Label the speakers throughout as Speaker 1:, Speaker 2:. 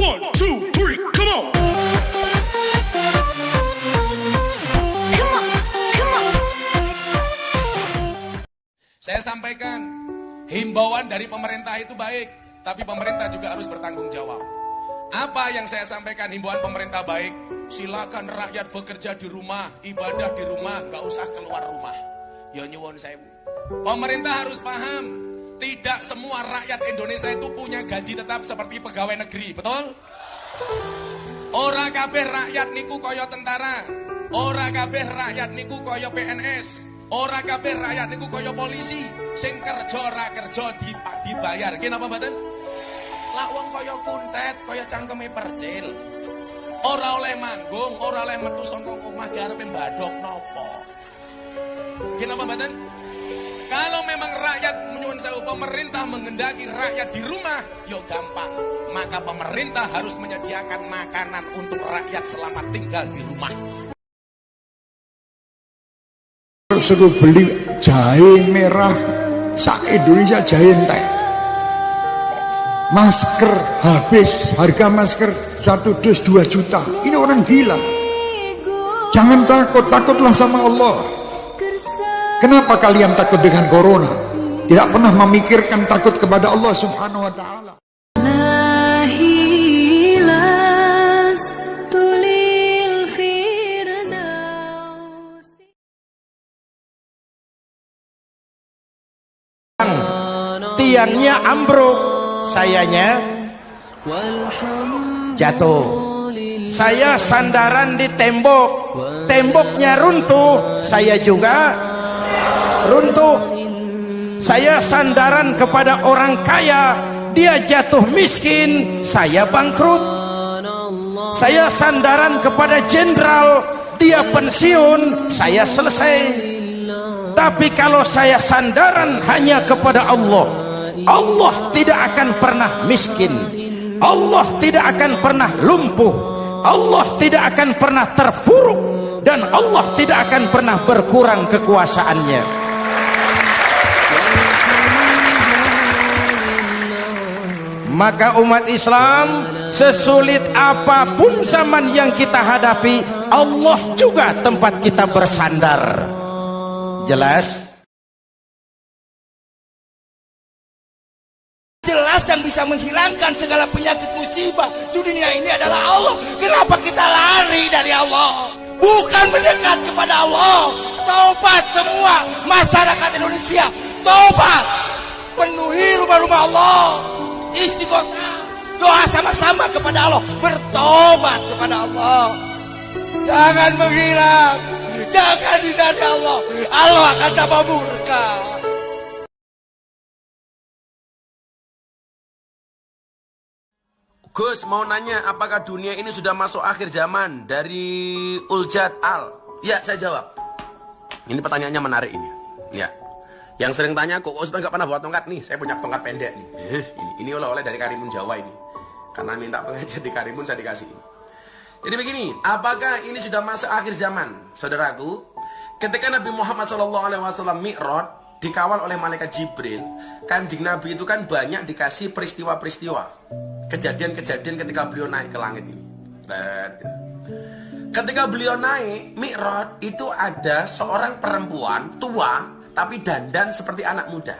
Speaker 1: 1, 2, 3, come on.
Speaker 2: Saya sampaikan, himbauan dari pemerintah itu baik, tapi pemerintah juga harus bertanggung jawab. Apa yang saya sampaikan, himbauan pemerintah baik, silakan rakyat bekerja di rumah, ibadah di rumah, gak usah keluar rumah. Ya nyuwun sewu. Pemerintah harus paham, tidak semua rakyat Indonesia itu punya gaji tetap seperti pegawai negeri, betul? Ora kabeh rakyat niku kaya tentara, ora kabeh rakyat niku kaya PNS. Ora kabeh rakyat niku kaya polisi, sing kerja ora kerja dibayar. Ki napa mboten? Lah wong kaya kuntet, kaya cangkeme percil. Ora oleh manggung, ora oleh metu saka omah garepe mbadhok napa. Ki napa mboten? Kalau memang rakyat menyuwun sewu, pemerintah menghendaki rakyat di rumah, yo gampang. Maka pemerintah harus menyediakan makanan untuk rakyat selama tinggal di rumah.
Speaker 3: Suruh beli jahe merah sak Indonesia, jahe entek. Masker habis, harga masker 1 dus 2 juta. Ini orang gila. Jangan takut, takutlah sama Allah. Kenapa kalian takut dengan corona? Tidak pernah memikirkan takut kepada Allah Subhanahu wa ta'ala.
Speaker 4: Tiangnya ambruk, sayanya jatuh. Saya sandaran di tembok, temboknya runtuh, saya juga runtuh. Saya sandaran kepada orang kaya, dia jatuh miskin, saya bangkrut. Saya sandaran kepada jenderal, dia pensiun, saya selesai. Tapi kalau saya sandaran hanya kepada Allah, Allah tidak akan pernah miskin, Allah tidak akan pernah lumpuh, Allah tidak akan pernah terpuruk, dan Allah tidak akan pernah berkurang kekuasaannya. Maka umat Islam, sesulit apapun zaman yang kita hadapi, Allah juga tempat kita bersandar. Jelas?
Speaker 5: Jelas yang bisa menghilangkan segala penyakit musibah di dunia ini adalah Allah. Kenapa kita lari dari Allah? Bukan mendekat kepada Allah. Taubat semua masyarakat Indonesia. Taubat. Penuhi rumah-rumah Allah. Istighosah. Doa sama-sama kepada Allah. Bertobat kepada Allah. Jangan menghilang. Jangan dari Allah. Allah akan tambah murka.
Speaker 6: Gus mau nanya, apakah dunia ini sudah masuk akhir zaman? Dari Uljat Al. Ya, saya jawab. Ini pertanyaannya menarik ini. Ya. Yang sering tanya, kok Ustaz nggak pernah bawa tongkat nih? Saya punya tongkat pendek nih. Ini oleh-oleh dari Karimun Jawa ini. Karena minta pengajian di Karimun, saya dikasih. Jadi begini, apakah ini sudah masuk akhir zaman? Saudaraku, ketika Nabi Muhammad SAW Mi'raj dikawal oleh malaikat Jibril, Kanjeng Nabi itu kan banyak dikasih peristiwa-peristiwa, kejadian-kejadian ketika beliau naik ke langit ini. Ketika beliau naik Mi'raj, itu ada seorang perempuan tua tapi dandan seperti anak muda.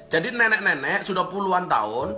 Speaker 6: Jadi nenek-nenek sudah puluhan tahun,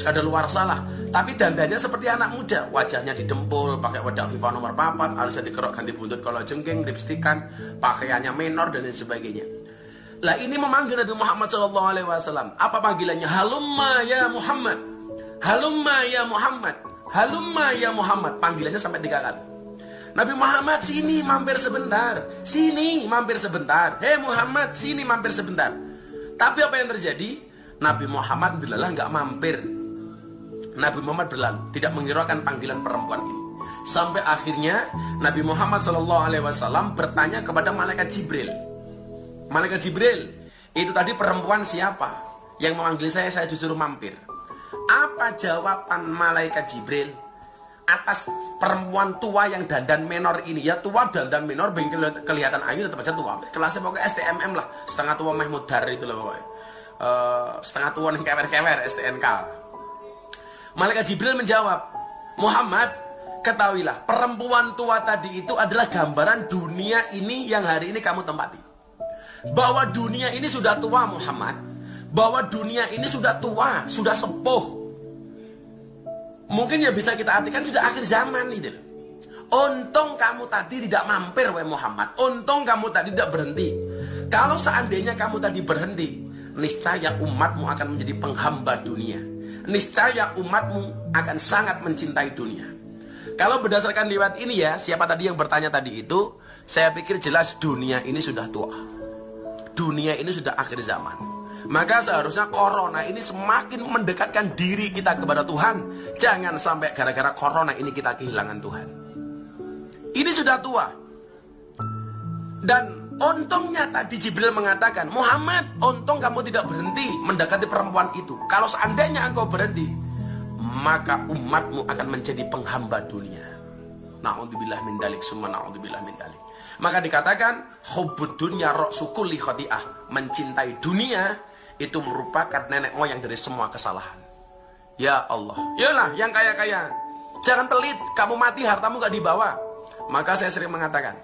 Speaker 6: ada luar salah, tapi dandannya seperti anak muda. Wajahnya didempul, pakai wadah FIFA nomor 4, alisnya dikerok ganti buntut kalau jengking, lipstikan, pakaiannya menor dan lain sebagainya. Lah ini memanggil Nabi Muhammad SAW. Apa panggilannya? Halumma ya Muhammad. Halumma ya Muhammad. Halumma ya Muhammad. Panggilannya sampai 3 kali. Nabi Muhammad, sini mampir sebentar. Sini mampir sebentar. Hei Muhammad, sini mampir sebentar. Tapi apa yang terjadi? Nabi Muhammad berlalah nggak mampir. Nabi Muhammad berlalu, tidak menghiraukan panggilan perempuan ini. Sampai akhirnya Nabi Muhammad SAW bertanya kepada malaikat Jibril. Malaikat Jibril, itu tadi perempuan siapa yang memanggil saya disuruh mampir? Apa jawaban malaikat Jibril atas perempuan tua yang dandan menor ini? Ya tua dandan menor, kelihatan ayu tetap aja tua. Kelasnya pokoknya STMM lah, setengah tua Mahmud Dar itu lah pokoknya. Setengah tua yang kewer-kewer STNK. Malaikat Jibril menjawab, Muhammad, ketahuilah, perempuan tua tadi itu adalah gambaran dunia ini yang hari ini kamu tempati. Bahwa dunia ini sudah tua, Muhammad. Bahwa dunia ini sudah tua, sudah sepuh. Mungkin ya bisa kita artikan sudah akhir zaman gitu. Untung kamu tadi tidak mampir, wahai Muhammad. Untung kamu tadi tidak berhenti. Kalau seandainya kamu tadi berhenti, niscaya umatmu akan menjadi penghamba dunia. Niscaya umatmu akan sangat mencintai dunia. Kalau berdasarkan riwayat ini ya, siapa tadi yang bertanya tadi itu, saya pikir jelas dunia ini sudah tua. Dunia ini sudah akhir zaman. Maka seharusnya corona ini semakin mendekatkan diri kita kepada Tuhan. Jangan sampai gara-gara corona ini kita kehilangan Tuhan. Ini sudah tua. Dan untungnya tadi Jibril mengatakan, Muhammad, untung kamu tidak berhenti mendekati perempuan itu. Kalau seandainya engkau berhenti, maka umatmu akan menjadi penghamba dunia. Na'udzubillah min dalik, summa na'udzubillah min dalik. Maka dikatakan, hubbud dunya ra'su kulli khati'ah. Mencintai dunia itu merupakan nenek moyang dari semua kesalahan. Ya Allah. Yalah, yang kaya-kaya, jangan pelit, kamu mati hartamu gak dibawa. Maka saya sering mengatakan,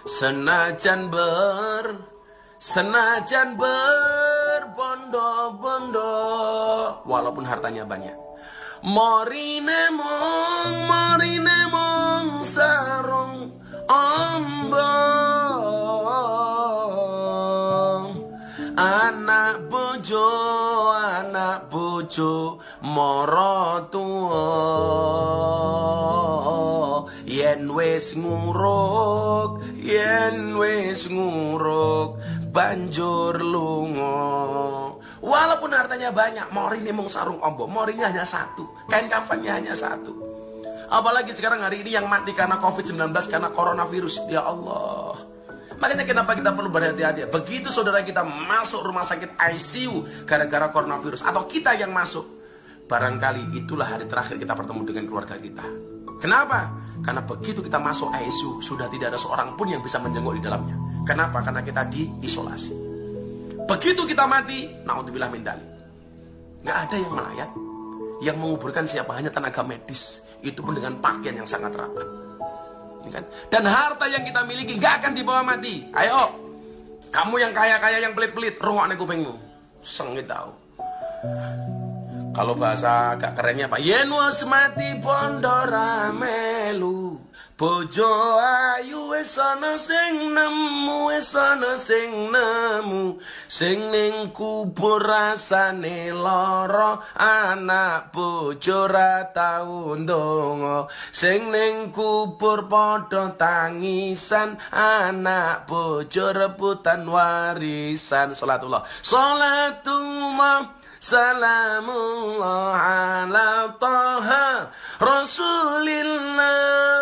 Speaker 6: Senajan berbondo-bondo, walaupun hartanya banyak, Morine mong sarong ombong, anak bojo moro tuwa, yen wis nguruk banjur lunga. Walaupun hartanya banyak, morine mung sarung ombo, morine hanya satu, kain kafannya hanya satu. Apalagi sekarang hari ini yang mati karena COVID-19, karena coronavirus. Ya Allah. Makanya kenapa kita perlu berhati-hati. Begitu saudara kita masuk rumah sakit ICU gara-gara coronavirus, atau kita yang masuk, barangkali itulah hari terakhir kita bertemu dengan keluarga kita. Kenapa? Karena begitu kita masuk ICU, sudah tidak ada seorang pun yang bisa menjenguk di dalamnya. Kenapa? Karena kita diisolasi. Begitu kita mati, na'udzubillah min dzalik, nggak ada yang melayat. Yang menguburkan siapa? Hanya tenaga medis. Itu pun dengan pakaian yang sangat rapat. Dan harta yang kita miliki nggak akan dibawa mati. Ayo, kamu yang kaya-kaya, yang pelit-pelit, rungokne kupingmu, sengit tahu. Kalau bahasa agak kerennya apa? Yen wis mati bondo ra melu, bojo ayu wis ana sing nemu, sing ning kubur rasane lara, anak bojo ra tau ndonga, sing ning kubur padha tangisan, anak bojo rebutan warisan. Salatullah Salamullah ala Taha Rasulillah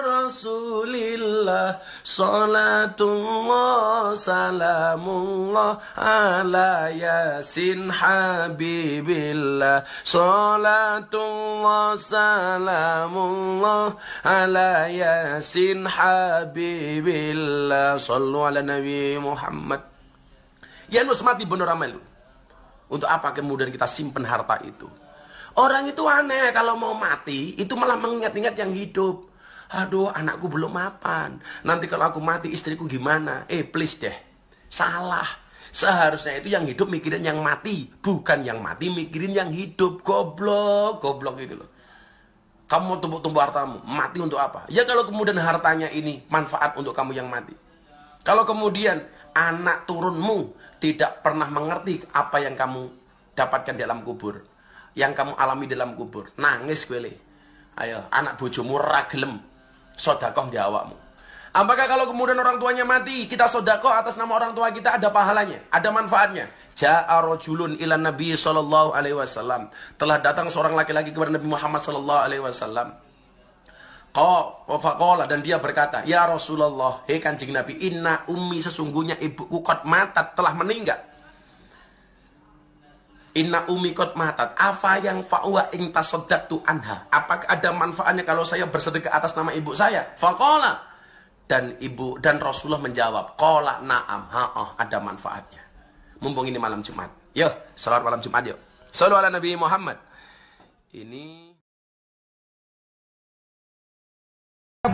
Speaker 6: Salatullah salamullah ala Yasin Habibillah Salatullah salamullah ala Yasin Habibillah. Sallu ala Nabi Muhammad. Ya nus mati bener amalu. Untuk apa kemudian kita simpen harta itu? Orang itu aneh, kalau mau mati itu malah mengingat-ingat yang hidup. Aduh, anakku belum mapan, nanti kalau aku mati istriku gimana? Please deh, salah. Seharusnya itu yang hidup mikirin yang mati, bukan yang mati mikirin yang hidup. Goblok gitu loh. Kamu mau tumpuk-tumpuk hartamu, mati untuk apa? Ya kalau kemudian hartanya ini manfaat untuk kamu yang mati. Kalau kemudian anak turunmu tidak pernah mengerti apa yang kamu dapatkan di dalam kubur, yang kamu alami dalam kubur, nangis gue. Ayo, anak bojomu ra gelem sedekah di awakmu. Apakah kalau kemudian orang tuanya mati, kita sedekah atas nama orang tua kita, ada pahalanya, ada manfaatnya? Ja'a rajulun ila Nabi sallallahu alaihi wasallam. Telah datang seorang laki-laki kepada Nabi Muhammad sallallahu alaihi wasallam. Faqala, dan dia berkata, ya Rasulullah, hei Kanjeng Nabi, inna ummi, sesungguhnya ibuku qad matat, telah meninggal. Inna ummi qad matat, afa yang fa'wa ing tasaddaqtu anha, apakah ada manfaatnya kalau saya bersedekah atas nama ibu saya? Faqala, dan Rasulullah menjawab, qala na'am, ada manfaatnya. Mumpung ini malam Jumat, yuk salat malam Jumat yuk. Shallu ala Nabi Muhammad. Ini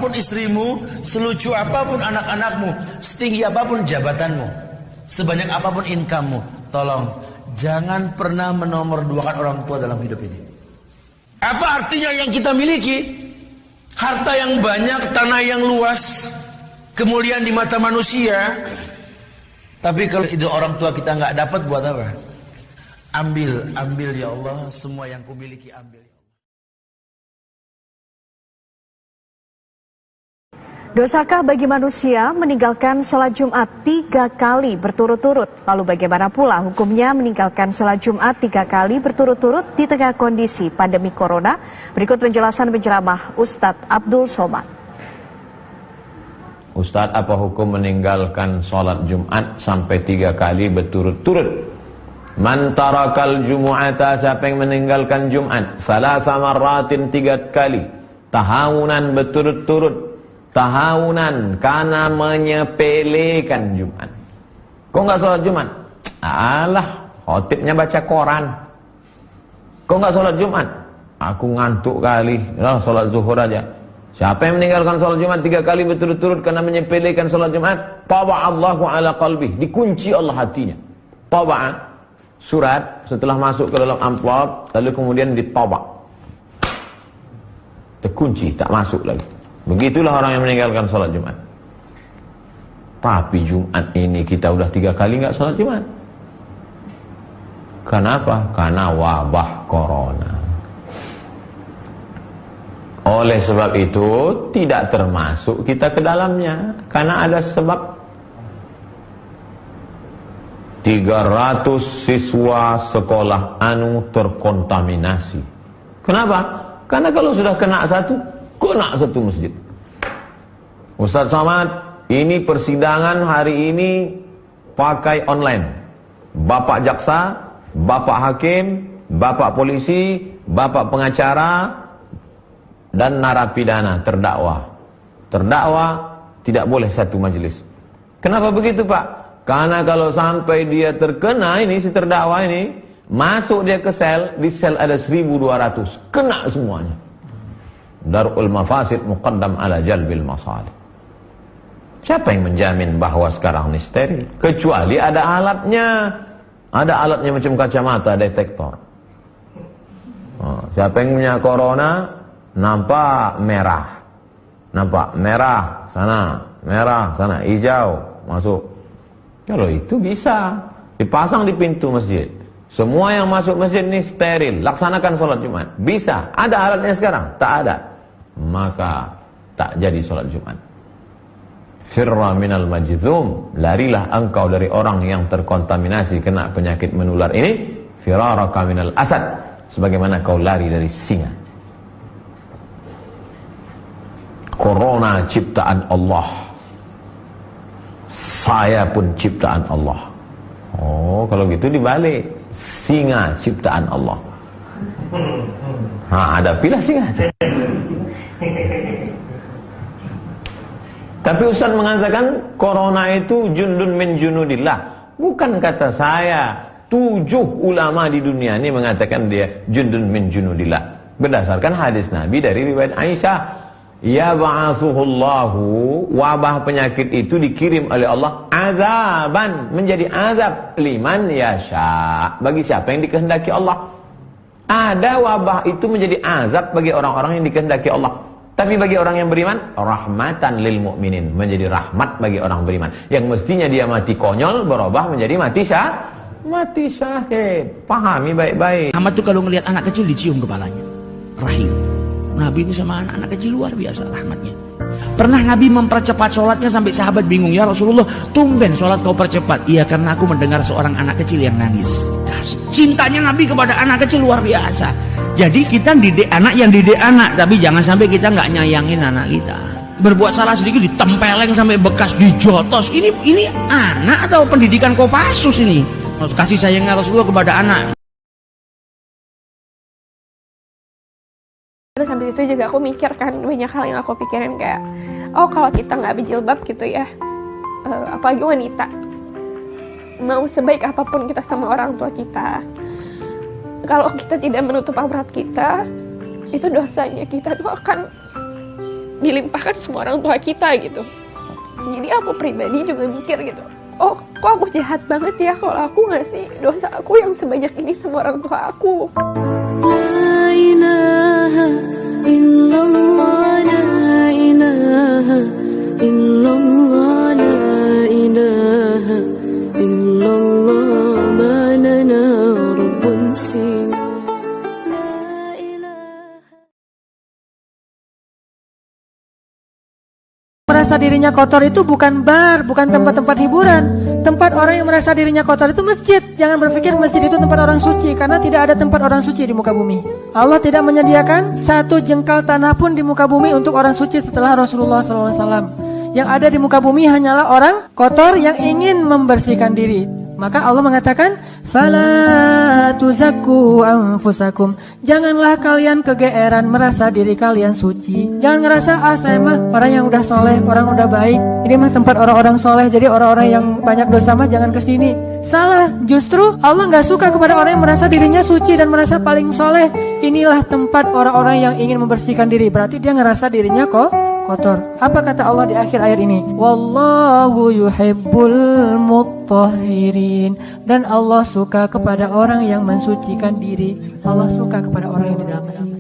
Speaker 5: apapun istrimu, selucu apapun anak-anakmu, setinggi apapun jabatanmu, sebanyak apapun income-mu, tolong jangan pernah menomorduakan orang tua dalam hidup ini. Apa artinya yang kita miliki? Harta yang banyak, tanah yang luas, kemuliaan di mata manusia. Tapi kalau hidup orang tua kita nggak dapat, buat apa? Ambil ya Allah, semua yang kumiliki ambil.
Speaker 7: Dosakah bagi manusia meninggalkan sholat Jumat 3 kali berturut-turut? Lalu bagaimana pula hukumnya meninggalkan sholat Jumat 3 kali berturut-turut di tengah kondisi pandemi corona? Berikut penjelasan penceramah Ustadz Abdul Somad.
Speaker 8: Ustadz, apa hukum meninggalkan sholat Jumat sampai 3 kali berturut-turut? Man tarakal jumu'ata, siapa yang meninggalkan Jumat salasa marratin 3 kali, tahawunan berturut-turut, tahawunan karena menyepelekan Jumat. Kok nggak sholat Jumat? Alah, khotibnya baca koran. Kok nggak sholat Jumat? Aku ngantuk kali, lah sholat zuhur aja. Siapa yang meninggalkan sholat Jumat 3 kali berturut-turut karena menyepelekan sholat Jumat, taba'allahu ala qalbih, dikunci Allah hatinya. Taba'a, surat setelah masuk ke dalam amplop, lalu kemudian ditobak, terkunci, tak masuk lagi. Begitulah orang yang meninggalkan sholat Jumat. Tapi Jumat ini kita udah 3 kali nggak sholat Jumat. Kenapa? Karena wabah corona. Oleh sebab itu tidak termasuk kita ke dalamnya, karena ada sebab. 300 siswa sekolah Anu terkontaminasi. Kenapa? Karena kalau sudah kena satu masjid. Ustadz Somad, ini persidangan hari ini pakai online. Bapak jaksa, bapak hakim, bapak polisi, bapak pengacara, dan narapidana terdakwa. Terdakwa tidak boleh satu majelis. Kenapa begitu, Pak? Karena kalau sampai dia terkena ini, si terdakwa ini, masuk dia ke sel, di sel ada 1.200, kena semuanya. Darul mafasid muqaddam ala jalbil masalih. Siapa yang menjamin bahwa sekarang ini steril? Kecuali ada alatnya. Ada alatnya macam kacamata detektor. Siapa yang punya corona, nampak merah. Nampak merah sana, hijau, masuk. Kalau itu bisa dipasang di pintu masjid. Semua yang masuk masjid ini steril, laksanakan sholat Jumat. Bisa. Ada alatnya sekarang? Tak ada. Maka tak jadi sholat Jumat. Firra minal majzum, larilah engkau dari orang yang terkontaminasi kena penyakit menular ini. Firaraka minal asad, sebagaimana kau lari dari singa. Corona ciptaan Allah, saya pun ciptaan Allah. Oh, kalau gitu dibalik, singa ciptaan Allah. Hadapilah singa. Tapi Ustaz mengatakan corona itu jundun min junudillah. Bukan kata saya. 7 ulama di dunia ini mengatakan dia jundun min junudillah. Berdasarkan hadis Nabi dari riwayat Aisyah. Ya ba'athuhullahu, wabah penyakit itu dikirim oleh Allah azaban, menjadi azab liman yasha, bagi siapa yang dikehendaki Allah. Ada wabah itu menjadi azab bagi orang-orang yang dikehendaki Allah. Tapi bagi orang yang beriman, rahmatan lil mu'minin, menjadi rahmat bagi orang beriman. Yang mestinya dia mati konyol berubah menjadi mati syahid. Pahami baik-baik.
Speaker 9: Amat tuh kalau ngelihat anak kecil dicium kepalanya, rahim. Nabi ini sama anak-anak kecil luar biasa rahmatnya. Pernah Nabi mempercepat sholatnya sampai sahabat bingung, ya Rasulullah, tumben sholat kau percepat. Iya, karena aku mendengar seorang anak kecil yang nangis. Cintanya Nabi kepada anak kecil luar biasa. Jadi kita didik anak yang didik anak, tapi jangan sampai kita nggak nyayangin anak kita. Berbuat salah sedikit ditempeleng sampai bekas dijotos. Ini anak atau pendidikan Kopassus ini? Kasih sayangnya Rasulullah kepada anak.
Speaker 10: Terus habis itu juga aku mikir kan, banyak hal yang aku pikirin kayak, oh kalau kita nggak berjilbab gitu ya, apalagi wanita, mau sebaik apapun kita sama orang tua kita, kalau kita tidak menutup aurat kita, itu dosanya kita tuh akan dilimpahkan sama orang tua kita gitu. Jadi aku pribadi juga mikir gitu, oh kok aku jahat banget ya kalau aku ngasih dosa aku yang sebanyak ini sama orang tua aku.
Speaker 11: La ilaha illallah, la ilaha illallah, la ilaha illallah, ma lana rabbun siwa.
Speaker 12: Merasa dirinya kotor itu bukan bar, bukan tempat-tempat hiburan. Tempat orang yang merasa dirinya kotor itu masjid. Jangan berpikir masjid itu tempat orang suci, karena tidak ada tempat orang suci di muka bumi. Allah tidak menyediakan satu jengkal tanah pun di muka bumi untuk orang suci setelah Rasulullah SAW. Yang ada di muka bumi hanyalah orang kotor yang ingin membersihkan diri. Maka Allah mengatakan, "Fala tuzakku anfusakum." Janganlah kalian kegeeran merasa diri kalian suci. Jangan ngerasa, saya mah orang yang udah soleh, orang udah baik. Ini mah tempat orang-orang soleh, jadi orang-orang yang banyak dosa mah jangan kesini. Salah, justru Allah gak suka kepada orang yang merasa dirinya suci dan merasa paling soleh. Inilah tempat orang-orang yang ingin membersihkan diri. Berarti dia ngerasa dirinya kok kotor. Apa kata Allah di akhir ayat ini? Wallahu yuhibbul mutahhirin. Dan Allah suka kepada orang yang mensucikan diri. Allah suka kepada orang yang di dalam masjid.